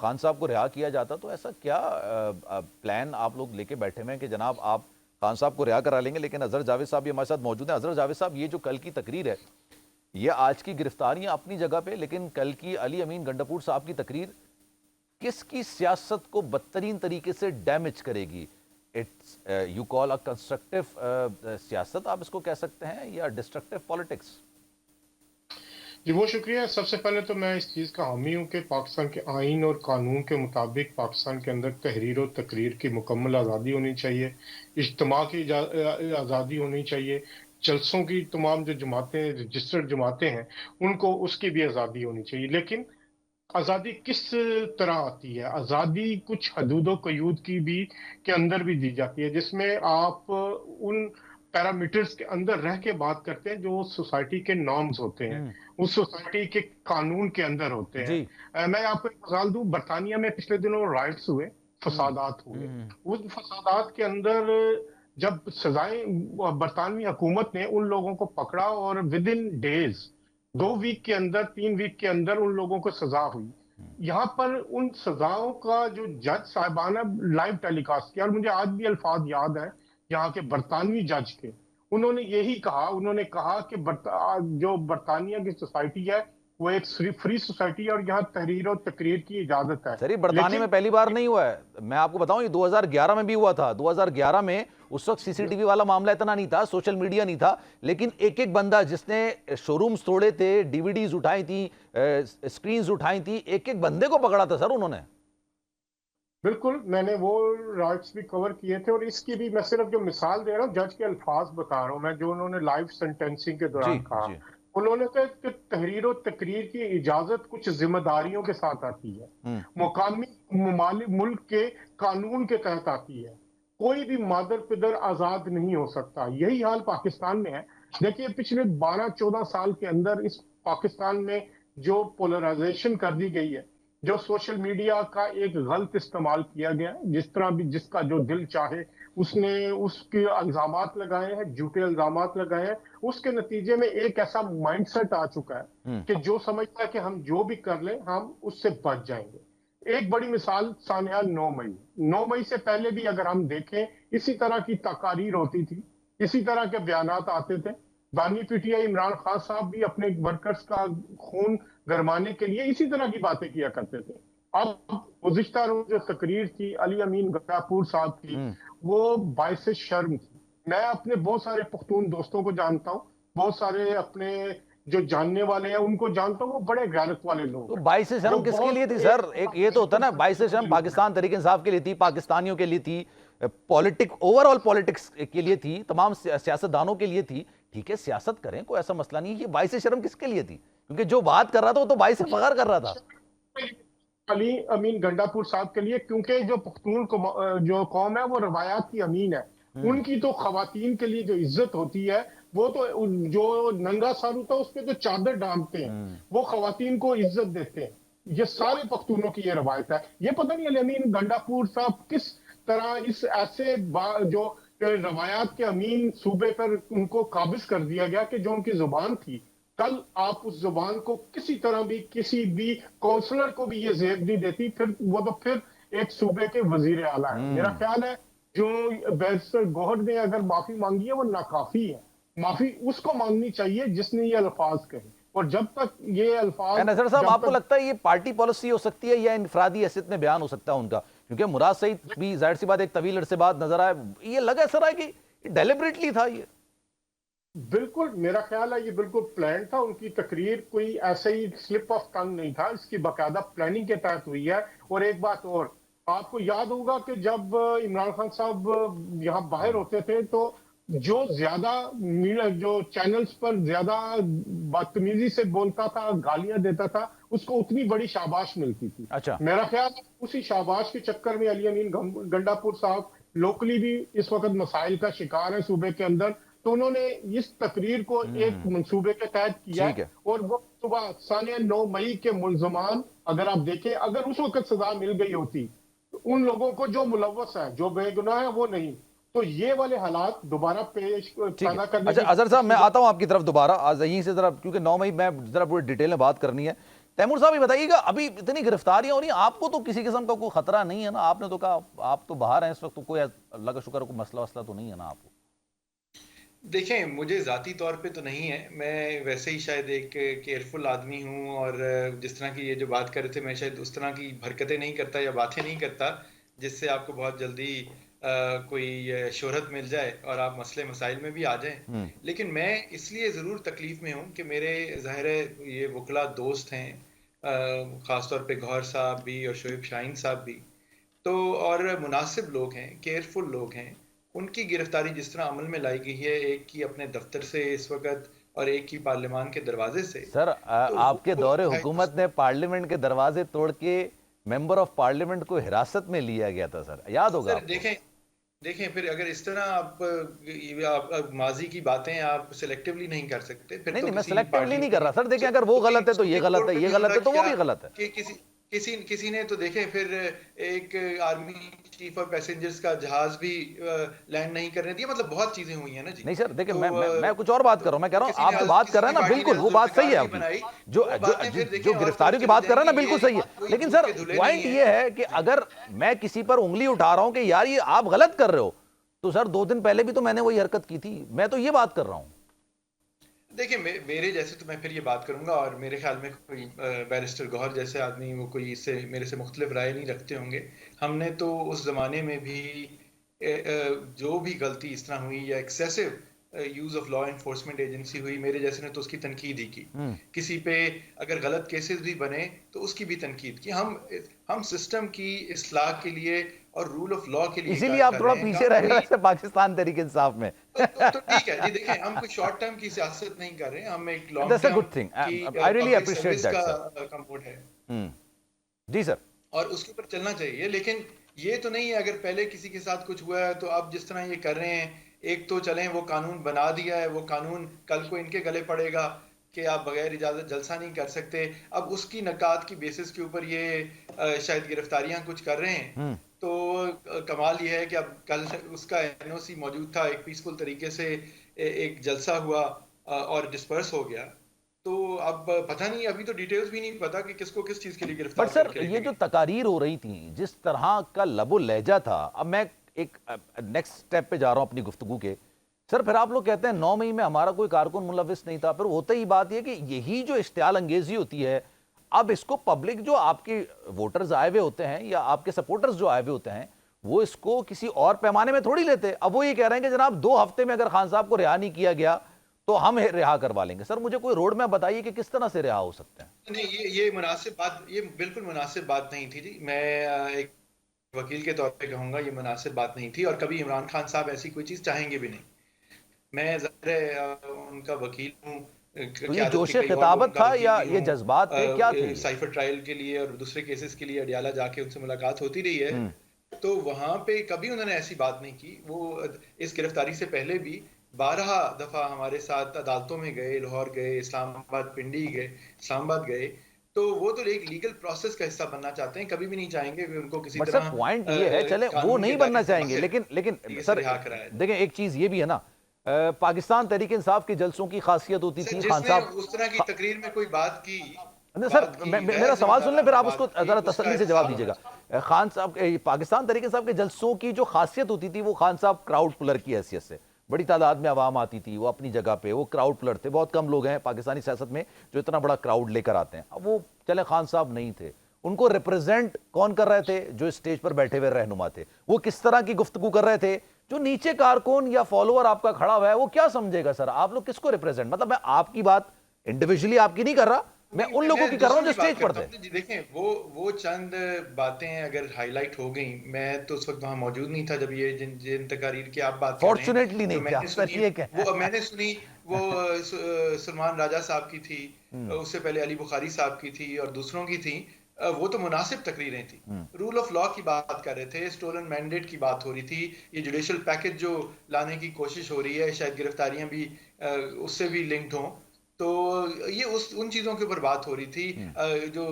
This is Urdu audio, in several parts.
خان صاحب کو رہا کیا جاتا تو ایسا کیا پلان آپ لوگ لے کے بیٹھے ہوئے ہیں کہ جناب آپ خان صاحب کو رہا کرا لیں گے؟ لیکن اظہر جاوید صاحب بھی ہمارے ساتھ موجود ہیں. اظہر جاوید صاحب، یہ جو کل کی تقریر ہے، یہ آج کی گرفتاریاں اپنی جگہ پہ، لیکن کل کی علی امین گنڈاپور صاحب کی تقریر کس کی سیاست کو بدترین طریقے سے ڈیمیج کرے گی؟ It's you call a constructive سیاست آپ اس کو کہہ سکتے ہیں، یا ڈسٹرکٹیو پالیٹکس؟ جی بہت شکریہ. سب سے پہلے تو میں اس چیز کا حامی ہوں کہ پاکستان کے آئین اور قانون کے مطابق پاکستان کے اندر تحریر و تقریر کی مکمل آزادی ہونی چاہیے، اجتماع کی آزادی ہونی چاہیے، جلسوں کی تمام جو جماعتیں رجسٹرڈ جماعتیں ہیں ان کو اس کی بھی آزادی ہونی چاہیے. لیکن آزادی کس طرح آتی ہے؟ آزادی کچھ حدود و قیود کی بھی کے اندر بھی دی جاتی ہے، جس میں آپ ان پیرامیٹرز کے اندر رہ کے بات کرتے ہیں جو سوسائٹی کے نارمز ہوتے ہیں، اس سوسائٹی کے قانون کے اندر ہوتے ہیں. میں آپ کو ایک مثال دوں. برطانیہ میں پچھلے دنوں رائٹس ہوئے، فسادات ہوئے. ان فسادات کے اندر جب سزائیں، برطانوی حکومت نے ان لوگوں کو پکڑا اور ود ان ڈیز، 2 ویک کے اندر، 3 ویک کے اندر ان لوگوں کو سزا ہوئی. یہاں پر ان سزاؤں کا جو جج صاحبان نے لائیو ٹیلی کاسٹ کیا، اور مجھے آج بھی الفاظ یاد ہیں یہاں کے برطانوی جج کے. انہوں نے یہی کہا، انہوں نے کہا کہ جو برطانیہ کی سوسائٹی ہے وہ ایک فری سوسائٹی ہے اور یہاں تحریر و تقریر کی اجازت ہے. سر یہ برطانیہ میں پہلی بار نہیں ہوا ہے، میں آپ کو بتاؤں یہ 2011 میں بھی ہوا تھا. 2011 میں اس وقت سی سی ٹی وی والا معاملہ اتنا نہیں تھا، سوشل میڈیا نہیں تھا، لیکن ایک ایک بندہ جس نے شو رومز توڑے تھے، ڈی وی ڈیز اٹھائی تھیں، اسکرینز اٹھائی تھیں، ایک ایک بندے کو پکڑا تھا سر انہوں نے. بالکل، میں نے وہ رائٹس بھی کور کیے تھے، اور اس کی بھی میں صرف جو مثال دے رہا ہوں، جج کے الفاظ بتا رہا ہوں میں جو انہوں نے لائیو سینٹینسنگ کے دوران کہا. انہوں نے کہا کہ تحریر و تقریر کی اجازت کچھ ذمہ داریوں کے ساتھ آتی ہے، مقامی ملک کے قانون کے تحت آتی ہے. کوئی بھی مادر پدر آزاد نہیں ہو سکتا. یہی حال پاکستان میں ہے. دیکھیے پچھلے 12-14 سال کے اندر اس پاکستان میں جو پولرائزیشن کر دی گئی ہے، جو سوشل میڈیا کا ایک غلط استعمال کیا گیا، جس طرح بھی جس کا جو دل چاہے اس نے اس کے الزامات لگائے ہیں، جھوٹے الزامات لگائے ہیں. اس کے نتیجے میں ایک ایسا مائنڈ سیٹ آ چکا ہے کہ جو سمجھتا ہے کہ ہم جو بھی کر لیں ہم اس سے بچ جائیں گے. ایک بڑی مثال سانحہ 9 مئی. 9 مئی سے پہلے بھی اگر ہم دیکھیں اسی طرح کی تقاریر ہوتی تھی، اسی طرح کے بیانات آتے تھے. بانی P T I Imran Khan صاحب بھی اپنے ورکرز کا خون گرمانے کے لیے اسی طرح کی باتیں کیا کرتے تھے. اب گزشتہ روز جو تقریر تھی علی امین گنڈاپور صاحب کی، وہ باعث شرم تھی. میں اپنے بہت سارے پختون دوستوں کو جانتا ہوں، بہت سارے اپنے جو جاننے والے ہیں ان کو جانتا ہوں، وہ بڑے غیرت والے لوگ ہیں. باعث شرم کس کے لیے تھی سر؟ ایک یہ تو ہوتا نا، باعث شرم پاکستان تحریک انصاف کے لیے تھی، پاکستانیوں کے لیے تھی، اوور آل پولیٹکس کے لیے تھی، تمام سیاستدانوں کے لیے تھی. ٹھیک ہے سیاست کریں، کوئی ایسا مسئلہ نہیں. یہ باعث شرم کس کے لیے تھی؟ کیونکہ جو بات کر رہا تھا وہ تو باعث فخر کر رہا تھا. علی امین گنڈاپور صاحب کے لیے، کیونکہ جو پختون جو قوم ہے وہ روایات کی امین ہے. ان کی تو خواتین کے لیے جو عزت ہوتی ہے، وہ تو جو ننگا سر ہوتا ہے اس پہ تو چادر ڈالتے ہیں، وہ خواتین کو عزت دیتے ہیں. یہ سارے پختونوں کی یہ روایت ہے. یہ پتہ نہیں علی امین گنڈاپور صاحب کس طرح اس ایسے جو روایات کے امین صوبے پر ان کو قابض کر دیا گیا کہ جو ان کی زبان تھی، کل آپ اس زبان کو کسی طرح بھی کسی بھی کونسلر کو بھی یہ زیب نہیں دیتی. پھر وہ تو پھر ایک صوبے کے وزیر اعلیٰ ہے. میرا خیال ہے جو بیرسٹر گوہر نے اگر معافی مانگی ہے وہ ناکافی ہے. معافی اس کو مانگنی چاہیے جس نے یہ الفاظ کہے. اور جب تک یہ الفاظ، نظر صاحب آپ کو لگتا ہے یہ پارٹی پالیسی ہو سکتی ہے یا انفرادی حیثیت میں بیان ہو سکتا ہے ان کا؟ کیونکہ مراد سعید بھی ظاہر سی بات ایک طویل عرصے بعد نظر آئے، یہ لگا سر ہے کہ ڈیلیبریٹلی تھا. یہ بالکل میرا خیال ہے یہ بالکل پلان تھا. ان کی تقریر کوئی ایسے ہی سلپ آف ٹنگ نہیں تھا، اس کی باقاعدہ پلاننگ کے تحت ہوئی ہے. اور ایک بات اور، آپ کو یاد ہوگا کہ جب عمران خان صاحب یہاں باہر ہوتے تھے تو جو زیادہ جو چینلز پر زیادہ بدتمیزی سے بولتا تھا، گالیاں دیتا تھا، اس کو اتنی بڑی شاباش ملتی تھی. میرا خیال ہے اسی شاباش کے چکر میں علی امین گنڈاپور صاحب لوکلی بھی اس وقت مسائل کا شکار ہے صوبے کے اندر. تو انہوں نے اس تقریر کو ایک منصوبے کے تحت کیا، اور وہ صبح سانحہ 9 مئی کے ملزمان اگر آپ دیکھیں، اگر اس وقت سزا مل گئی ہوتی تو ان لوگوں کو جو ملوث ہے، جو بے گناہ ہے، وہ نہیں. تو یہ والے حالات دوبارہ پیدا کرنے. اچھا اظہر صاحب میں آتا ہوں آپ کی طرف دوبارہ، آج یہیں سے ذرا، کیونکہ 9 مئی میں ذرا پوری ڈیٹیل میں بات کرنی ہے تیمور صاحب یہ بتائیے گا، ابھی اتنی گرفتاریاں ہو رہی ہیں، آپ کو تو کسی قسم کا کوئی خطرہ نہیں ہے نا؟ آپ نے تو کہا آپ تو باہر ہیں اس وقت، تو کوئی اللہ کا شکر کوئی مسئلہ وسئلہ تو نہیں ہے نا آپ کو؟ دیکھیں مجھے ذاتی طور پہ تو نہیں ہے، میں ویسے ہی شاید ایک کیئرفل آدمی ہوں، اور جس طرح کی یہ جو بات کر رہے تھے، میں شاید اس طرح کی حرکتیں نہیں کرتا یا باتیں نہیں کرتا جس سے آپ کو بہت جلدی کوئی شہرت مل جائے اور آپ مسئلے مسائل میں بھی آ جائیں. لیکن میں اس لیے ضرور تکلیف میں ہوں کہ میرے ظاہر ہے یہ وکلا دوست ہیں، خاص طور پہ گوہر صاحب بھی اور شعیب شاہین صاحب بھی، تو اور مناسب لوگ ہیں، کیئرفل لوگ ہیں. ان کی گرفتاری جس طرح عمل میں لائی گئی ہے، ایک کی اپنے دفتر سے اس وقت اور ایک کی پارلیمان کے دروازے سے، سر تو آپ کے دور وہ حکومت نے پارلیمنٹ کے دروازے توڑ کے ممبر آف پارلیمنٹ کو حراست میں لیا گیا تھا سر، یاد ہوگا سر آپ کو؟ دیکھیں پھر اگر اس طرح آپ ماضی کی باتیں آپ سلیکٹیولی نہیں کر سکتے، پھر نہیں تو نہیں، میں کسی سلیکٹیولی پارٹی نہیں کر رہا سر. دیکھیں اگر وہ غلط ہے تو یہ غلط ہے، یہ غلط ہے تو وہ بھی غلط ہے. کہ کسی نے تو دیکھیں پھر ایک آرمی چیف اور پیسنجرز کا جہاز بھی لینڈ نہیں کرنے دیا، مطلب بہت چیزیں ہوئی ہیں نا جی. نہیں سر دیکھیں، تو میں کچھ اور بات کر رہا ہوں. میں کہہ رہا ہوں آپ جو بات کر رہے ہیں نا بالکل وہ بات صحیح ہے آپ کی، جو گرفتاریوں کی بات کر رہے ہیں نا بالکل صحیح ہے. لیکن سر پوائنٹ یہ ہے کہ اگر میں کسی پر انگلی اٹھا رہا ہوں کہ یار یہ آپ غلط کر رہے ہو، تو سر 2 دن پہلے بھی تو میں نے وہی حرکت کی تھی. میں تو یہ بات کر رہا ہوں. دیکھیں میرے جیسے تو میں پھر یہ بات کروں گا، اور میرے خیال میں کوئی بیرسٹر گوہر جیسے آدمی وہ کوئی اس سے میرے سے مختلف رائے نہیں رکھتے ہوں گے. ہم نے تو اس زمانے میں بھی جو بھی غلطی اس طرح ہوئی یا excessive use of law enforcement agency ہوئی، میرے جیسے نے تو اس کی تنقید ہی کی. کسی پہ اگر غلط کیسز بھی بنے تو اس کی بھی تنقید کی. ہم سسٹم کی اصلاح کے لیے اور رول آف لا کے لیے اسی لیے کام آپ کر تھوڑا رہے ہیں. پیچھے رہ رہے ہیں پاکستان تحریک انصاف میں. تو ٹھیک ہے جی، دیکھیں ہم کوئی شارٹ ٹرم کی سیاست نہیں کر رہے ہیں، ہم ایک long That's a term good thing. کی I really public appreciate service that, sir. کا کمپورٹ ہے جی سر. اور اس کے اوپر چلنا چاہیے. لیکن یہ تو نہیں ہے اگر پہلے کسی کے ساتھ کچھ ہوا ہے تو آپ جس طرح یہ کر رہے ہیں، ایک تو چلیں وہ قانون بنا دیا ہے، وہ قانون کل کو ان کے گلے پڑے گا کہ آپ بغیر اجازت جلسہ نہیں کر سکتے. اب اس کی نکات کی بیسس کے اوپر یہ شاید گرفتاریاں کچھ کر رہے ہیں. تو کمال یہ ہے کہ اب کل اس کا این او سی موجود تھا، ایک پیسفل طریقے سے ایک جلسہ ہوا اور ڈسپرس ہو گیا. تو اب پتہ نہیں، ابھی تو ڈیٹیلز بھی نہیں پتا کہ کس کو کس چیز کے لیے گرفتار بٹ سر کر کے یہ جو تقاریر ہو رہی تھیں، جس طرح کا لب و لہجہ تھا، اب میں ایک نیکسٹ سٹیپ پہ جا رہا ہوں اپنی گفتگو کے. سر پھر آپ لوگ کہتے ہیں 9 مئی میں ہمارا کوئی کارکن ملوث نہیں تھا. پھر ہوتا ہی بات یہ کہ یہی جو اشتعال انگیزی ہوتی ہے، اب اس کو پبلک جو آپ کے ووٹرز آئے ہوئے ہوتے ہیں یا آپ کے سپورٹرز جو آئے ہوئے ہوتے ہیں، وہ اس کو کسی اور پیمانے میں تھوڑی لیتے. اب وہ یہ کہہ رہے ہیں کہ جناب 2 ہفتے میں اگر خان صاحب کو رہا نہیں کیا گیا تو ہم رہا کروا لیں گے. سر مجھے کوئی روڈ میپ بتائیے کہ کس طرح سے رہا ہو سکتے ہیں. نہیں، یہ مناسب بات، یہ بالکل مناسب بات نہیں تھی جی. میں ایک وکیل کے طور پہ کہوں گا یہ مناسب بات نہیں تھی، اور کبھی عمران خان صاحب ایسی کوئی چیز چاہیں گے بھی نہیں. میں ظاہر ہے ان کا وکیل ہوں. تو یہ جوش خطابت تھا یا یہ جذبات تھے، کیا تھے؟ سائفر ٹرائل کے لیے اور دوسرے کیسز کے لیے اڈیالہ جا کے ان سے ملاقات ہوتی رہی ہے، تو وہاں پہ کبھی انہوں نے ایسی بات نہیں کی. وہ اس گرفتاری سے پہلے بھی 12 دفعہ ہمارے ساتھ عدالتوں میں گئے، لاہور گئے، اسلام آباد، پنڈی گئے، اسلام آباد گئے. تو وہ تو ایک لیگل پروسیس کا حصہ بننا چاہتے ہیں، کبھی بھی نہیں چاہیں گے کہ ان کو کسی طرح. سر پوائنٹ یہ ہے، چلیں وہ نہیں بننا چاہیں گے، لیکن سر دیکھیں ایک چیز یہ بھی ہے نا، پاکستان تحریک انصاف کے جلسوں کی خاصیت ہوتی تھی خان صاحب اس طرح کی تقریر میں کوئی بات کی. سر میرا سوال سن لیں پھر آپ اس کو ذرا تسلی سے جواب دیجیے گا. خان صاحب پاکستان تحریک انصاف کے جلسوں کی جو خاصیت ہوتی تھی وہ خان صاحب کراؤڈ پلر کی حیثیت سے، بڑی تعداد میں عوام آتی تھی، وہ اپنی جگہ پہ وہ کراؤڈ پلر تھے. بہت کم لوگ ہیں پاکستانی سیاست میں جو اتنا بڑا کراؤڈ لے کر آتے ہیں. اب وہ چلے خان صاحب نہیں تھے، ان کو ریپرزینٹ کون کر رہے تھے؟ جو اسٹیج پر بیٹھے ہوئے رہنما تھے. وہ کس طرح کی گفتگو کر رہے تھے؟ جو نیچے کارکن یا فالوور آپ کا کھڑا ہوا ہے وہ کیا سمجھے گا؟ سر آپ لوگ کس کو ریپرزینٹ، مطلب میں آپ کی بات انڈیویجولی آپ کی نہیں کر رہا، میں ان لوگوں کی کر رہا ہوں جو اسٹیج پر تھے. دیکھیں وہ چند باتیں اگر ہائی لائٹ ہو گئیں، میں تو اس وقت وہاں موجود نہیں تھا جب یہ جن تقاریر کی آپ بات کر رہے ہیں. فارچونیٹلی نہیں تھا. وہ میں نے سنی، وہ سلمان راجہ صاحب کی تھی، اس سے پہلے علی بخاری صاحب کی تھی اور دوسروں کی تھیں. وہ تو مناسب تقریریں تھیں. رول آف لا کی بات کر رہے تھے، سٹولن مینڈیٹ کی بات ہو رہی تھی، یہ جوڈیشل پیکج جو لانے کی کوشش ہو رہی ہے، شاید گرفتاریاں بھی اس سے بھی لنکڈ ہوں. تو یہ ان چیزوں کے اوپر بات ہو رہی تھی. جو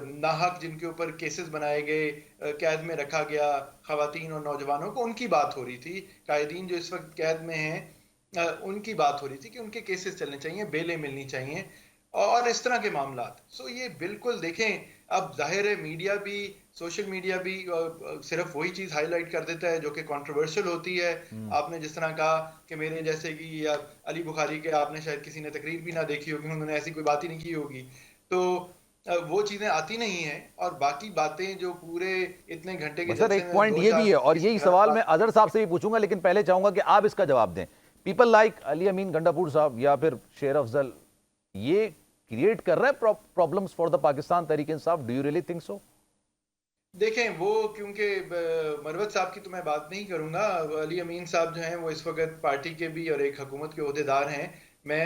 ناحق جن کے اوپر کیسز بنائے گئے، قید میں رکھا گیا خواتین اور نوجوانوں کو، ان کی بات ہو رہی تھی. قائدین جو اس وقت قید میں ہیں ان کی بات ہو رہی تھی کہ ان کے کیسز چلنے چاہیے، بیلیں ملنی چاہیے. اور اس طرح کے معاملات. سو یہ بالکل دیکھیں اب ظاہر ہے میڈیا بھی سوشل میڈیا بھی صرف وہی چیز ہائی لائٹ کر دیتا ہے جو کہ کنٹروورشل ہوتی ہے. آپ نے جس طرح کہا کہ میرے جیسے کہ علی بخاری کے آپ نے شاید کسی نے تقریر بھی نہ دیکھی ہوگی, انہوں نے ایسی کوئی بات ہی نہیں کی ہوگی, تو وہ چیزیں آتی نہیں ہیں. اور باقی باتیں جو پورے اتنے گھنٹے کے سر ایک پوائنٹ یہ بھی ہے, اور یہی سوال میں اظہر صاحب سے بھی پوچھوں گا, لیکن پہلے چاہوں گا کہ آپ اس کا جواب دیں. پیپل لائک علی امین گنڈاپور صاحب یا پھر شیر افضل, یہ کریٹ کر رہے ہیں problems for the Pakistan Tehreek انصاف. Do you really think so? دیکھیں وہ کیونکہ مروت صاحب کی تو میں بات نہیں کروں گا. علی امین صاحب جو ہیں وہ اس وقت پارٹی کے بھی اور ایک حکومت کے عہدیدار ہیں. میں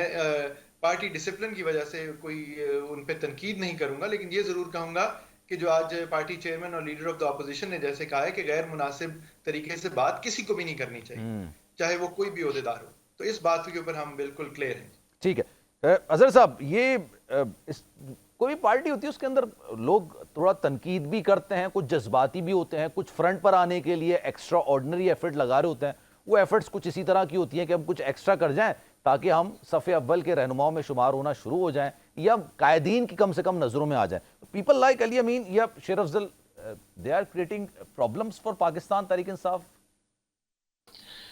پارٹی ڈسپلن کی وجہ سے کوئی ان پہ تنقید نہیں کروں گا, لیکن یہ ضرور کہوں گا کہ جو آج پارٹی چیئرمین اور لیڈر آف دا اپوزیشن نے جیسے کہا ہے کہ غیر مناسب طریقے سے بات کسی کو بھی نہیں کرنی چاہیے, چاہے وہ کوئی بھی عہدیدار ہو, تو اس بات کے اوپر ہم بالکل کلیئر ہیں. ٹھیک ہے اظہر صاحب, یہ کوئی پارٹی ہوتی ہے اس کے اندر لوگ تھوڑا تنقید بھی کرتے ہیں, کچھ جذباتی بھی ہوتے ہیں, کچھ فرنٹ پر آنے کے لیے ایکسٹرا آرڈنری ایفرٹ لگا رہے ہوتے ہیں. وہ ایفرٹس کچھ اسی طرح کی ہوتی ہیں کہ ہم کچھ ایکسٹرا کر جائیں تاکہ ہم صف اول کے رہنماؤں میں شمار ہونا شروع ہو جائیں یا قائدین کی کم سے کم نظروں میں آ جائیں. پیپل لائک علی امین یا Sher Afzal, they are creating problems for Pakistan Tehreek Insaf.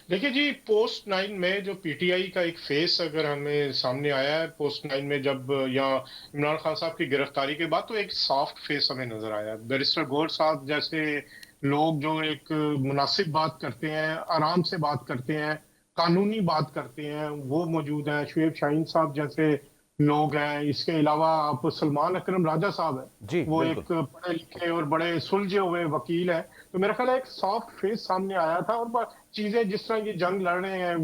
دیکھیں جی, پوسٹ 9 میں جو پی ٹی آئی کا ایک فیس اگر ہمیں سامنے آیا ہے پوسٹ 9 میں, جب یہاں عمران خان صاحب کی گرفتاری کے بعد, تو ایک سافٹ فیس ہمیں نظر آیا. بیرسٹر گور صاحب جیسے لوگ جو ایک مناسب بات کرتے ہیں, آرام سے بات کرتے ہیں, قانونی بات کرتے ہیں, وہ موجود ہیں. شعیب شاہین صاحب جیسے لوگ ہیں. اس کے علاوہ آپ سلمان اکرم راجہ صاحب ہیں, وہ ایک پڑھے لکھے اور بڑے سلجھے ہوئے وکیل ہیں. تو میرا خیال ہے ایک سافٹ فیس سامنے آیا تھا. اور چیزیں جس طرح یہ جنگ لڑ رہے ہیں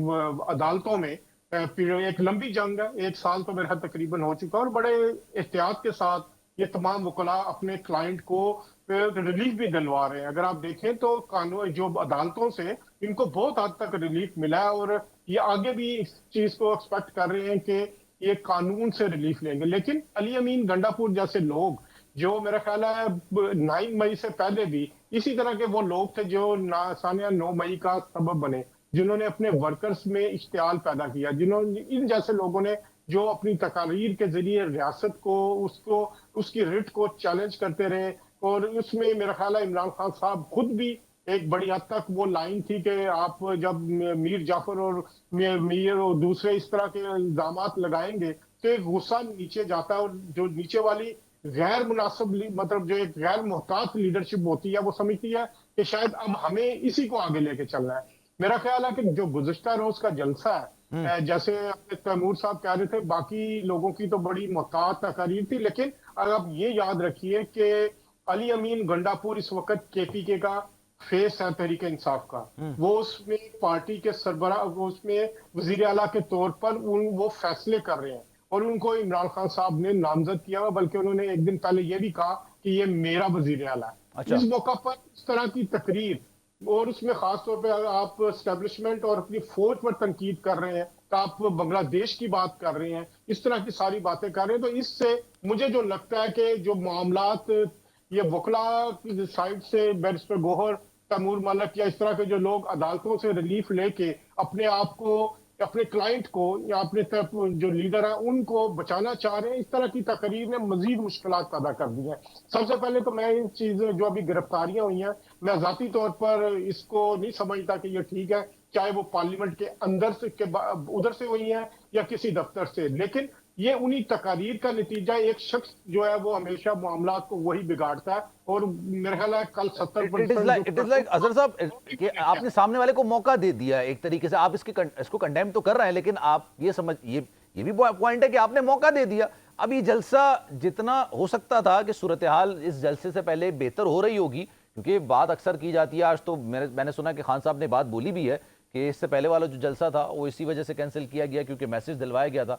عدالتوں میں, ایک لمبی جنگ ہے, 1 سال تو میرا تقریباً ہو چکا, اور بڑے احتیاط کے ساتھ یہ تمام وکلاء اپنے کلائنٹ کو ریلیف بھی دلوا رہے ہیں. اگر آپ دیکھیں تو قانون جو عدالتوں سے ان کو بہت حد تک ریلیف ملا ہے, اور یہ آگے بھی اس چیز کو ایکسپیکٹ کر رہے ہیں کہ یہ قانون سے ریلیف لیں گے. لیکن علی امین گنڈاپور جیسے لوگ جو میرا خیال ہے 9 مئی سے پہلے بھی اسی طرح کے وہ لوگ تھے جو ثانیہ 9 مئی کا سبب بنے, جنہوں نے اپنے ورکرز میں اشتعال پیدا کیا, ان جیسے لوگوں نے جو اپنی تقاریر کے ذریعے ریاست کو اس کی رٹ کو چیلنج کرتے رہے. اور اس میں میرا خیال ہے عمران خان صاحب خود بھی ایک بڑی حد تک وہ لائن تھی کہ آپ جب میر جعفر اور میر اور دوسرے اس طرح کے الزامات لگائیں گے تو ایک غصہ نیچے جاتا ہے, اور جو نیچے والی غیر مناسب مطلب جو ایک غیر محتاط لیڈرشپ ہوتی ہے وہ سمجھتی ہے کہ شاید اب ہمیں اسی کو آگے لے کے چلنا ہے. میرا خیال ہے کہ جو گزشتہ روز کا جلسہ ہے, جیسے تیمور صاحب کہہ رہے تھے, باقی لوگوں کی تو بڑی محتاط تقاریر تھی, لیکن اگر آپ یہ یاد رکھیے کہ علی امین گنڈاپور اس وقت کے پی کے کا فیس ہے تحریک انصاف کا. وہ اس میں پارٹی کے سربراہ, اس میں وزیر اعلیٰ کے طور پر وہ فیصلے کر رہے ہیں, اور ان کو عمران خان صاحب نے نامزد کیا ہوا, بلکہ انہوں نے ایک دن پہلے یہ بھی کہا کہ یہ میرا وزیر اعلیٰ ہے. اس موقع پر اس طرح کی تقریر, اور اس میں خاص طور پہ آپ اسٹیبلشمنٹ اور اپنی فوج پر تنقید کر رہے ہیں, تو آپ بنگلہ دیش کی بات کر رہے ہیں, اس طرح کی ساری باتیں کر رہے ہیں. تو اس سے مجھے جو لگتا ہے کہ جو معاملات یہ وکلا کی سائڈ سے بیرسٹر گوہر, تیمور ملک یا اس طرح کے جو لوگ عدالتوں سے ریلیف لے کے اپنے آپ کو, اپنے کلائنٹ کو یا اپنے طرف جو لیڈر ہیں ان کو بچانا چاہ رہے ہیں, اس طرح کی تقریر نے مزید مشکلات پیدا کر دی ہیں. سب سے پہلے تو میں ان چیزیں جو ابھی گرفتاریاں ہوئی ہیں, میں ذاتی طور پر اس کو نہیں سمجھتا کہ یہ ٹھیک ہے, چاہے وہ پارلیمنٹ کے اندر سے ادھر سے ہوئی ہیں یا کسی دفتر سے. لیکن یہ انہی تقاریر کا نتیجہ, ایک شخص جو ہے وہ ہمیشہ معاملات کو وہی بگاڑتا ہے. اور میرے خیال ہے کل 70% اظہر صاحب کہ آپ نے سامنے والے کو موقع دے دیا ایک طریقے سے, آپ اس کو کنڈیم تو کر رہے ہیں, لیکن آپ یہ بھی پوائنٹ ہے کہ آپ نے موقع دے دیا. اب یہ جلسہ جتنا ہو سکتا تھا کہ صورتحال اس جلسے سے پہلے بہتر ہو رہی ہوگی, کیونکہ بات اکثر کی جاتی ہے, آج تو میں نے سنا کہ خان صاحب نے بات بولی بھی ہے کہ اس سے پہلے والا جو جلسہ تھا وہ اسی وجہ سے کینسل کیا گیا کیونکہ میسج دلوایا گیا تھا.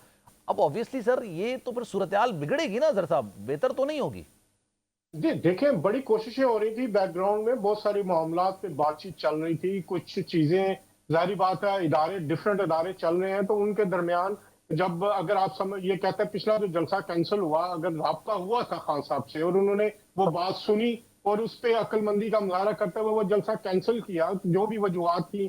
اب obviously سر یہ تو پھر صورتحال بگڑے گی نا اظہر صاحب, بہتر تو نہیں ہوگی. جی دیکھیں, بڑی کوششیں ہو رہی تھی بیک گراؤنڈ میں, بہت ساری معاملات پہ بات چیت چل رہی تھی, کچھ چیزیں ظاہری بات ہے ڈفرینٹ ادارے چل رہے ہیں, تو ان کے درمیان جب اگر آپ یہ کہتے ہیں پچھلا جو جلسہ کینسل ہوا, اگر رابطہ ہوا تھا خان صاحب سے اور انہوں نے وہ بات سنی اور اس پہ عقل مندی کا مظاہرہ کرتے ہوئے وہ جلسہ کینسل کیا, جو بھی وجوہات تھی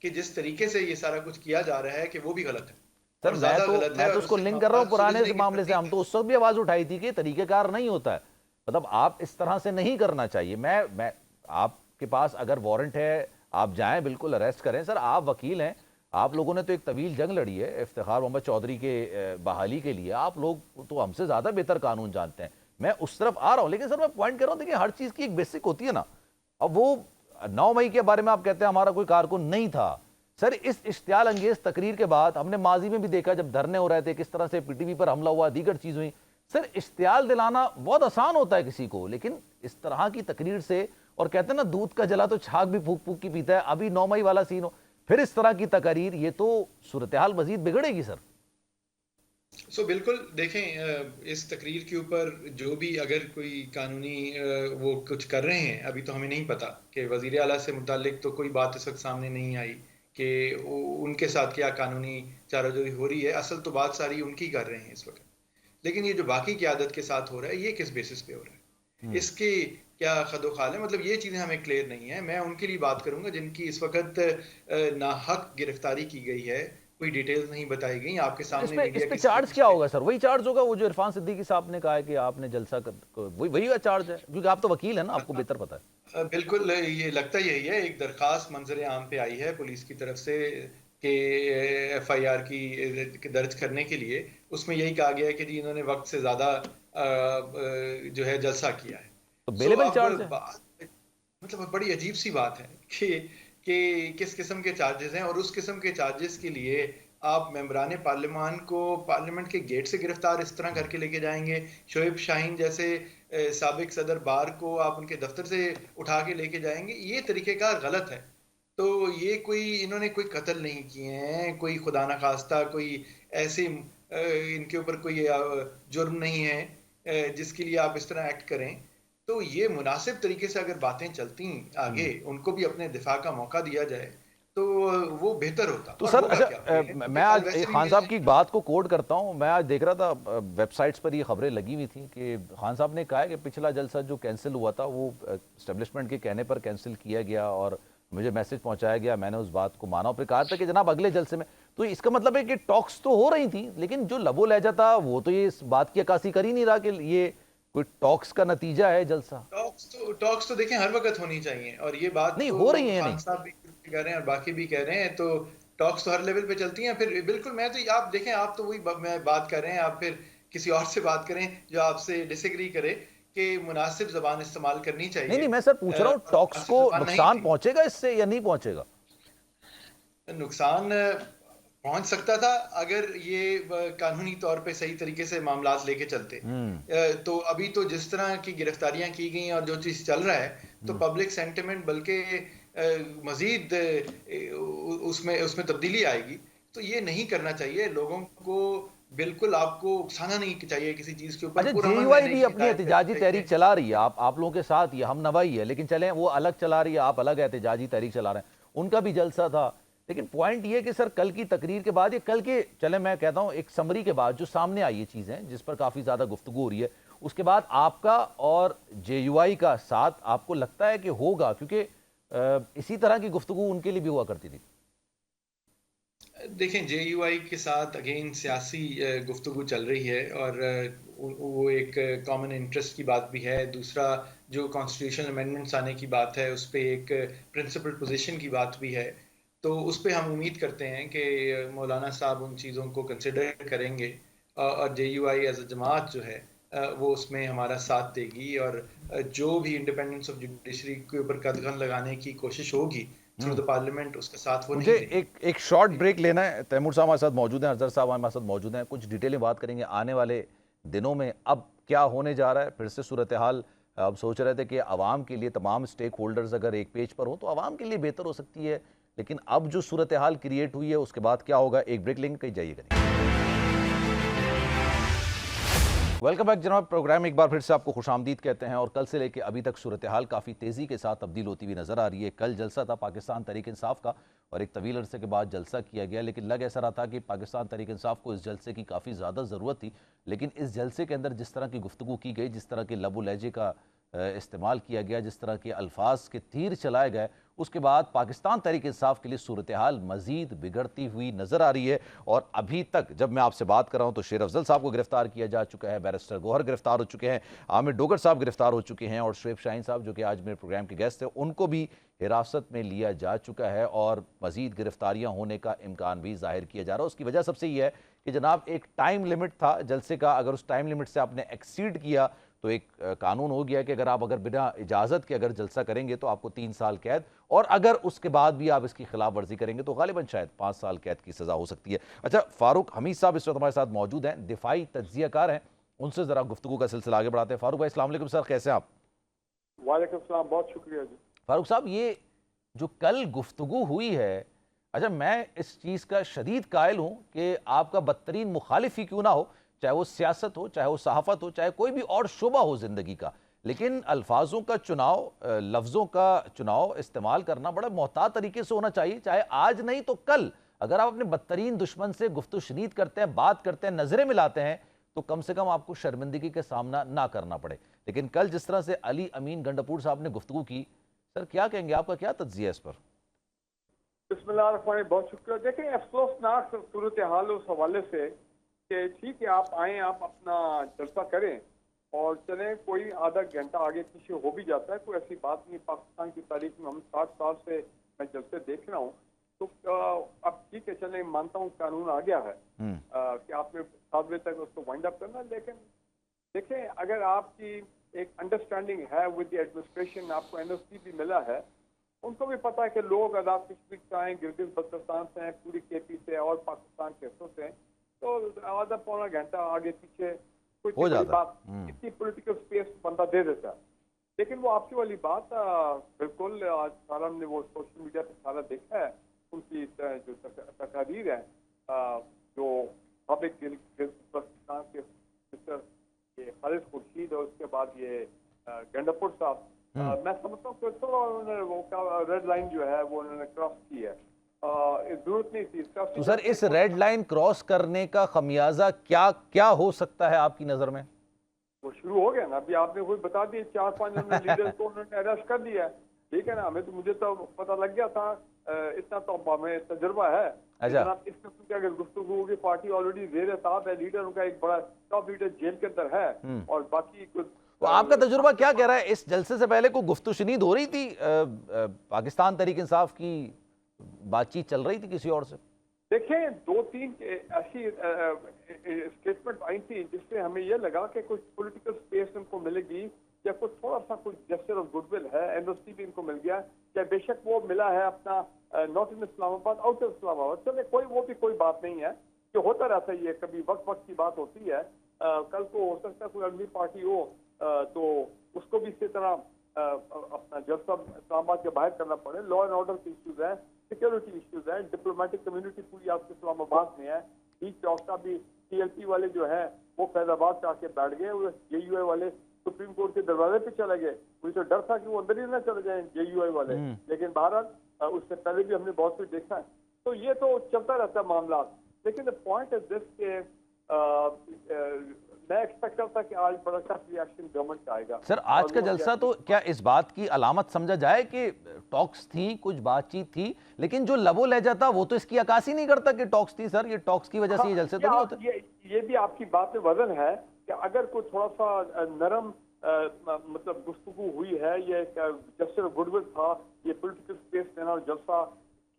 کہ جس طریقے سے یہ سارا کچھ کیا جا رہا ہے کہ وہ بھی غلط ہے سر اور زیادہ غلط ہے، میں تو اور اس کو سے لنک کر رہا ہوں پرانے سلجھنے کی معاملے سے. ہم تو اس وقت بھی آواز اٹھائی تھی کہ طریقہ کار نہیں ہوتا ہے. مطلب آپ اس طرح سے نہیں کرنا چاہیے. میں آپ کے پاس اگر وارنٹ ہے آپ جائیں بالکل اریسٹ کریں. سر آپ وکیل ہیں, آپ لوگوں نے تو ایک طویل جنگ لڑی ہے افتخار محمد چودھری کے بحالی کے لیے. آپ لوگ تو ہم سے زیادہ بہتر قانون جانتے ہیں. میں اس طرف آ رہا ہوں, لیکن سر میں پوائنٹ کر رہا ہوں دیکھیں ہر چیز کی ایک بیسک ہوتی ہے نا. اب وہ 9 مئی کے بارے میں آپ کہتے ہیں ہمارا کوئی کارکن نہیں تھا. سر اس اشتعال انگیز تقریر کے بعد ہم نے ماضی میں بھی دیکھا جب دھرنے ہو رہے تھے کس طرح سے پی ٹی وی پر حملہ ہوا, دیگر چیز ہوئی. سر اشتعال دلانا بہت آسان ہوتا ہے کسی کو, لیکن اس طرح کی تقریر سے, اور کہتے ہیں نا دودھ کا جلا تو چھاگ بھی پھونک پھونک کی پیتا ہے, ابھی 9 مئی والا سین ہو پھر اس طرح کی تقاریر, یہ تو صورتحال مزید بگڑے گی سر. بالکل دیکھیں اس تقریر کے اوپر جو بھی اگر کوئی قانونی وہ کچھ کر رہے ہیں, ابھی تو ہمیں نہیں پتا کہ وزیر اعلیٰ سے متعلق تو کوئی بات اس وقت سامنے نہیں آئی کہ ان کے ساتھ کیا قانونی چارہ جوئی ہو رہی ہے. اصل تو بات ساری ان کی کر رہے ہیں اس وقت, لیکن یہ جو باقی قیادت کے ساتھ ہو رہا ہے یہ کس بیسس پہ ہو رہا ہے, اس کی کیا خد و خال ہے, مطلب یہ چیزیں ہمیں کلیئر نہیں ہیں. میں ان کے لیے بات کروں گا جن کی اس وقت ناحق گرفتاری کی گئی ہے, کوئی ڈیٹیلز نہیں بتائی گئی آپ کے سامنے. اس پہ چارج کیا ہوگا سر؟ وہی چارج ہوگا وہ جو عرفان صدیقی صاحب نے کہا ہے کہ آپ نے جلسہ وہی چارج ہے, کیونکہ آپ تو وکیل ہیں نا, آپ کو بہتر پتا ہے. بالکل یہ لگتا یہی ہے. ایک درخواست منظر عام پہ آئی ہے پولیس کی طرف سے کہ ایف آئی آر کی درج کرنے کے لیے. اس میں یہی کہا گیا ہے کہ جی انہوں نے وقت سے زیادہ جو ہے جلسہ کیا ہے. تو بیلیبل چارج ہے. مطلب بڑی عجیب سی بات ہے کہ کس قسم کے چارجز ہیں, اور اس قسم کے چارجز کے لیے آپ ممبران پارلیمان کو پارلیمنٹ کے گیٹ سے گرفتار اس طرح کر کے لے کے جائیں گے. شعیب شاہین جیسے سابق صدر بار کو آپ ان کے دفتر سے اٹھا کے لے کے جائیں گے. یہ طریقہ کار غلط ہے. تو یہ کوئی انہوں نے کوئی قتل نہیں کیے ہیں, کوئی خدا نخواستہ کوئی ایسے ان کے اوپر کوئی جرم نہیں ہے جس کے لیے آپ اس طرح ایکٹ کریں. تو یہ مناسب طریقے سے اگر باتیں چلتی آگے, ان کو بھی اپنے دفاع کا موقع دیا جائے تو وہ بہتر ہوتا. تو سر اچھا میں آج خان صاحب کی بات کو کوڈ کرتا ہوں. میں آج دیکھ رہا تھا ویب سائٹس پر یہ خبریں لگی ہوئی تھیں کہ خان صاحب نے کہا ہے کہ پچھلا جلسہ جو کینسل ہوا تھا وہ اسٹیبلشمنٹ کے کہنے پر کینسل کیا گیا, اور مجھے میسج پہنچایا گیا, میں نے اس بات کو مانا, اور پھر کہا تھا کہ جناب اگلے جلسے میں. تو اس کا مطلب ہے کہ ٹاکس تو ہو رہی تھیں, لیکن جو لب و لہجہ تھا وہ تو یہ اس بات کی عکاسی کر ہی نہیں رہا کہ یہ کوئی ٹاکس کا نتیجہ ہے جلسہ. ٹاکس تو دیکھیں ہر وقت ہونی چاہیے, اور یہ بات نہیں ہو رہی ہے, خان صاحب بھی کہہ رہے ہیں اور باقی بھی کہہ رہے ہیں. تو ٹاکس تو ہر لیول پہ چلتی ہیں. پھر بالکل میں تو آپ دیکھیں, آپ تو وہی میں بات کر رہے ہیں, آپ پھر کسی اور سے بات کریں جو آپ سے ڈس ایگری کرے کہ مناسب زبان استعمال کرنی چاہیے. نہیں میں سر پوچھ رہا ہوں ٹاکس کو نقصان پہنچے گا اس سے یا نہیں پہنچے گا؟ نقصان پہنچ سکتا تھا اگر یہ قانونی طور پہ صحیح طریقے سے معاملات لے کے چلتے. تو ابھی تو جس طرح کی گرفتاریاں کی گئی اور جو چیز چل رہا ہے تو پبلک سینٹیمنٹ بلکہ مزید اس میں تبدیلی آئے گی. تو یہ نہیں کرنا چاہیے لوگوں کو, بالکل آپ کو اکسانا نہیں چاہیے کسی چیز کے اوپر. اچھا جے یو آئی بھی اپنی احتجاجی تحریک چلا رہی ہے, آپ لوگوں کے ساتھ یہ ہم نوائی ہے, لیکن چلیں وہ الگ چلا رہی ہے, آپ الگ احتجاجی تحریک چلا رہے ہیں, ان کا بھی جلسہ تھا. لیکن پوائنٹ یہ کہ سر کل کی تقریر کے بعد, یہ کل کے چلیں میں کہتا ہوں ایک سمری کے بعد جو سامنے آئی یہ چیزیں جس پر کافی زیادہ گفتگو ہو رہی ہے, اس کے بعد آپ کا اور جے یو آئی کا ساتھ آپ کو لگتا ہے کہ ہوگا, کیونکہ اسی طرح کی گفتگو ان کے لیے بھی ہوا کرتی تھی. دیکھیں جے یو آئی کے ساتھ اگین سیاسی گفتگو چل رہی ہے, اور وہ ایک کامن انٹرسٹ کی بات بھی ہے. دوسرا جو کانسٹیٹیوشنل امینڈمنٹس آنے کی بات ہے اس پہ ایک پرنسپل پوزیشن کی بات بھی ہے. تو اس پہ ہم امید کرتے ہیں کہ مولانا صاحب ان چیزوں کو کنسیڈر کریں گے, اور جے یو آئی ایز اے جماعت جو ہے وہ اس میں ہمارا ساتھ دے گی, اور جو بھی انڈیپینڈنس آف جوڈیشری کے اوپر قدغن لگانے کی کوشش ہوگی تھرو دا پارلیمنٹ, اس کا ساتھ وہ نہیں دیں گے. ایک شارٹ بریک لینا ہے. تیمور صاحب ہمارے ساتھ موجود ہیں, اظہر صاحب ہمارے ساتھ موجود ہیں, کچھ ڈیٹیلیں بات کریں گے آنے والے دنوں میں اب کیا ہونے جا رہا ہے. پھر سے صورتحال اب سوچ رہے تھے کہ عوام کے لیے تمام سٹیک ہولڈرز اگر ایک پیج پر ہوں تو عوام کے لیے بہتر ہو سکتی ہے, لیکن اب جو صورتحال کریٹ ہوئی ہے اس کے بعد کیا ہوگا. ایک بریک لیں گے, کہیں جائیے گا. ویلکم بیک جناب, پروگرام ایک بار پھر سے آپ کو خوش آمدید کہتے ہیں. اور کل سے لے کے ابھی تک صورتحال کافی تیزی کے ساتھ تبدیل ہوتی ہوئی نظر آ رہی ہے. کل جلسہ تھا پاکستان تحریک انصاف کا, اور ایک طویل عرصے کے بعد جلسہ کیا گیا, لیکن لگ ایسا رہا تھا کہ پاکستان تحریک انصاف کو اس جلسے کی کافی زیادہ ضرورت تھی. لیکن اس جلسے کے اندر جس طرح کی گفتگو کی گئی, جس طرح کے لب و لہجے کا استعمال کیا گیا, جس طرح کے الفاظ کے تیر چلائے گئے, اس کے بعد پاکستان تحریک انصاف کے لیے صورتحال مزید بگڑتی ہوئی نظر آ رہی ہے، اور ابھی تک جب میں آپ سے بات کر رہا ہوں تو شیر افضل صاحب کو گرفتار کیا جا چکا ہے، بیرسٹر گوہر گرفتار ہو چکے ہیں، عامر ڈوگر صاحب گرفتار ہو چکے ہیں، اور شعیب شاہین صاحب جو کہ آج میرے پروگرام کے گیسٹ تھے ان کو بھی حراست میں لیا جا چکا ہے، اور مزید گرفتاریاں ہونے کا امکان بھی ظاہر کیا جا رہا ہے۔ اس کی وجہ سب سے یہ ہے کہ جناب ایک ٹائم لیمٹ تھا جلسے کا، اگر اس ٹائم لیمٹ سے آپ نے ایکسیڈ کیا تو ایک قانون ہو گیا کہ اگر آپ بنا اجازت کے اگر جلسہ کریں گے تو آپ کو 3 سال قید، اور اگر اس کے بعد بھی آپ اس کی خلاف ورزی کریں گے تو غالباً شاید 5 سال قید کی سزا ہو سکتی ہے۔ اچھا، فاروق حمید صاحب اس وقت ہمارے ساتھ موجود ہیں، دفاعی تجزیہ کار ہیں، ان سے ذرا گفتگو کا سلسلہ آگے بڑھاتے ہیں۔ فاروق بھائی السلام علیکم سر، کیسے ہیں آپ؟ وعلیکم السلام، بہت شکریہ جی۔ فاروق صاحب، یہ جو کل گفتگو ہوئی ہے، اچھا میں اس چیز کا شدید قائل ہوں کہ آپ کا بدترین مخالف ہی کیوں نہ ہو، چاہے وہ سیاست ہو، چاہے وہ صحافت ہو، چاہے کوئی بھی اور شعبہ ہو زندگی کا، لیکن الفاظوں کا چناؤ، لفظوں کا چناؤ استعمال کرنا بڑا محتاط طریقے سے ہونا چاہیے، چاہے آج نہیں تو کل اگر آپ اپنے بدترین دشمن سے گفت و شنید کرتے ہیں، بات کرتے ہیں، نظریں ملاتے ہیں تو کم سے کم آپ کو شرمندگی کا سامنا نہ کرنا پڑے۔ لیکن کل جس طرح سے علی امین گنڈپور صاحب نے گفتگو کی، سر کیا کہیں گے، آپ کا کیا تجزیہ ہے اس پر؟ بسم اللہ الرحمن الرحیم، بہت شکریہ۔ دیکھیں، افسوسناک صورتحال اس حوالے سے کہ ٹھیک ہے آپ آئیں، آپ اپنا جلسہ کریں اور چلیں، کوئی آدھا گھنٹہ آگے پیچھے ہو بھی جاتا ہے، کوئی ایسی بات نہیں۔ پاکستان کی تاریخ میں ہم 60 سال سے میں جلسے دیکھ رہا ہوں، تو اب ٹھیک ہے چلیں، مانتا ہوں قانون آ گیا ہے کہ آپ نے 7 بجے تک اس کو وائنڈ اپ کرنا، لیکن دیکھیں اگر آپ کی ایک انڈرسٹینڈنگ ہے ود دی ایڈمنسٹریشن، آپ کو این او سی بھی ملا ہے، ان کو بھی پتا ہے کہ لوگ آزاد کشمیر سے آئیں، گلگت بلتستان سے ہیں، پوری کے پی سے اور پاکستان کے حصوں سے ہیں، تو آدھا پونا گھنٹہ آگے پیچھے کوئی بڑی بات، اتنی پولیٹیکل سپیس بندہ دے دیتا ہے۔ لیکن وہ آپ کی والی بات بالکل، آج سارا ہم نے وہ سوشل میڈیا پہ سارا دیکھا ہے، ان کی جو تقاریر ہے، جو سابق گلگت بلتستان کے یہ خالد خورشید اور اس کے بعد یہ گنڈپور صاحب، میں سمجھتا ہوں کہ تھوڑا انہوں نے وہ ریڈ لائن جو ہے وہ انہوں نے کراس کی ہے، ضرورت نہیں تھی اس کا۔ تو سر اس ریڈ لائن کراس کرنے کا خمیازہ کیا ہو سکتا ہے آپ کی نظر میں؟ وہ شروع ہو گیا نا، ابھی آپ نے خود بتا دی، 4-5 لیڈر کو انہوں نے اریسٹ کر دیا ہے، ٹھیک ہے نا، مجھے تو پتہ لگ گیا تھا، اتنا تو ہمیں تجربہ ہے۔ اچھا، اس قسم کی اگر گفتگو ہوگی، پارٹی آلریڈی زیر تاب ہے، لیڈر ان کا ایک بڑا ٹاپ لیڈر جیل کے اندر ہے، اور باقی کچھ تو آپ کا تجربہ کیا کہہ رہا ہے؟ اس جلسے سے پہلے کوئی گفت و شنید ہو رہی تھی، پاکستان تحریک انصاف کی بات چیت چل رہی تھی کسی اور سے؟ دیکھیں 2-3 ایسی اسٹیٹمنٹ آئی تھی جس سے ہمیں یہ لگا کہ کچھ پولیٹیکل سپیس ان کو ملے گی، یا کچھ تھوڑا سا کچھ جسچر آف گڈ ول ہے، این او سی بھی ان کو مل گیا، یا بے شک وہ ملا ہے اپنا ناٹ ان اسلام آباد، آؤٹ آف اسلام آباد، چلے وہ بھی کوئی بات نہیں ہے، کہ ہوتا رہتا ہے، یہ کبھی وقت کی بات ہوتی ہے، کل کو ہو سکتا ہے کوئی اگلی پارٹی ہو تو اس کو بھی اسی طرح اپنا جلسہ اسلام آباد کے باہر کرنا پڑے۔ لا اینڈ آرڈر کے ایشوز ہیں، سیکورٹی ایشوز ہیں، ڈپلومیٹک کمیونٹی پوری آپ کے اسلام آباد میں ہے، بیچ چوک کا بھی ٹی ایل پی والے جو ہیں وہ فیض آباد سے آ کے بیٹھ گئے، جے یو اے والے سپریم کورٹ کے دروازے پہ چلے گئے، مجھے تو ڈر تھا کہ وہ اندر ہی نہ چلے جائیں جے یو اے والے، لیکن بہرحال اس سے پہلے بھی ہم نے بہت کچھ دیکھا ہے، تو یہ تو چلتا رہتا ہے معاملات۔ لیکن the point is this کہ میں ایکسپیکٹ کرتا کہ آج بڑا سخت ریاکشن گورنمنٹ کا آئے گا۔ سر آج کا جلسہ تو کیا اس بات کی علامت سمجھا جائے کہ ٹاکس تھیں، کچھ بات چیت تھی، لیکن جو لب و لہجہ تھا وہ تو اس کی عکاسی نہیں کرتا کہ ٹاکس تھی؟ سر یہ ٹاکس کی وجہ سے یہ جلسے تو نہیں ہوتے؟ یہ بھی آپ کی بات میں وزن ہے کہ اگر کوئی تھوڑا سا نرم مطلب گفتگو ہوئی ہے، یہ جسٹر گڈ ول تھا، یہ پولیٹیکل سپیس دینا اور جلسہ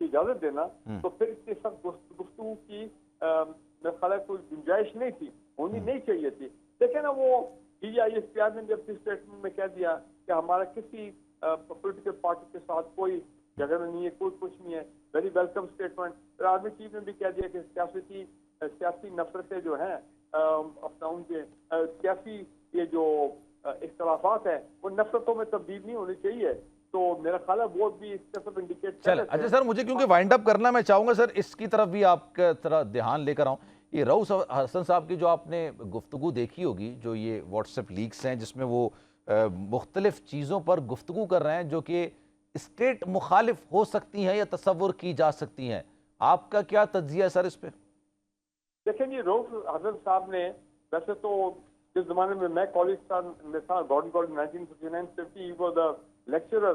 کی اجازت دینا، تو پھر اس کے ساتھ گفتگو کی میرے خیال ہے کوئی گنجائش نہیں تھی، ہونی نہیں چاہیے تھی۔ دیکھیں نا، وہ D I S P R نے بھی اپنی اسٹیٹمنٹ میں کہہ دیا کہ ہمارا کسی پولیٹیکل پارٹی کے ساتھ کوئی جھگڑا نہیں ہے، کوئی کچھ نہیں ہے، ویری ویلکم اسٹیٹمنٹ۔ پھر آرمی چیف نے بھی کہہ دیا کہ سیاسی نفرتیں جو ہیں اپنا ان کے سیاسی یہ جو اختلافات ہیں وہ نفرتوں میں تبدیل نہیں ہونی چاہیے، تو میرا خیال ہے وہ بھی اس طرف انڈیکیٹ کر رہے تھے۔ اچھا سر، مجھے کیونکہ وائنڈ اپ کرنا، میں چاہوں گا سر اس کی طرف بھی آپ کا طرح دھیان لے کر آؤں۔ یہ رؤوف حسن صاحب کی جو آپ نے گفتگو دیکھی ہوگی، جو یہ واٹس ایپ لیکس ہیں جس میں وہ مختلف چیزوں پر گفتگو کر رہے ہیں جو کہ اسٹیٹ مخالف ہو سکتی ہیں یا تصور کی جا سکتی ہیں، آپ کا کیا تجزیہ ہے سر اس پہ؟ دیکھیں جی، رؤوف حسن صاحب نے ویسے تو جس زمانے میں کالج میں تھا، Gordon college 1959-50 he was a lecturer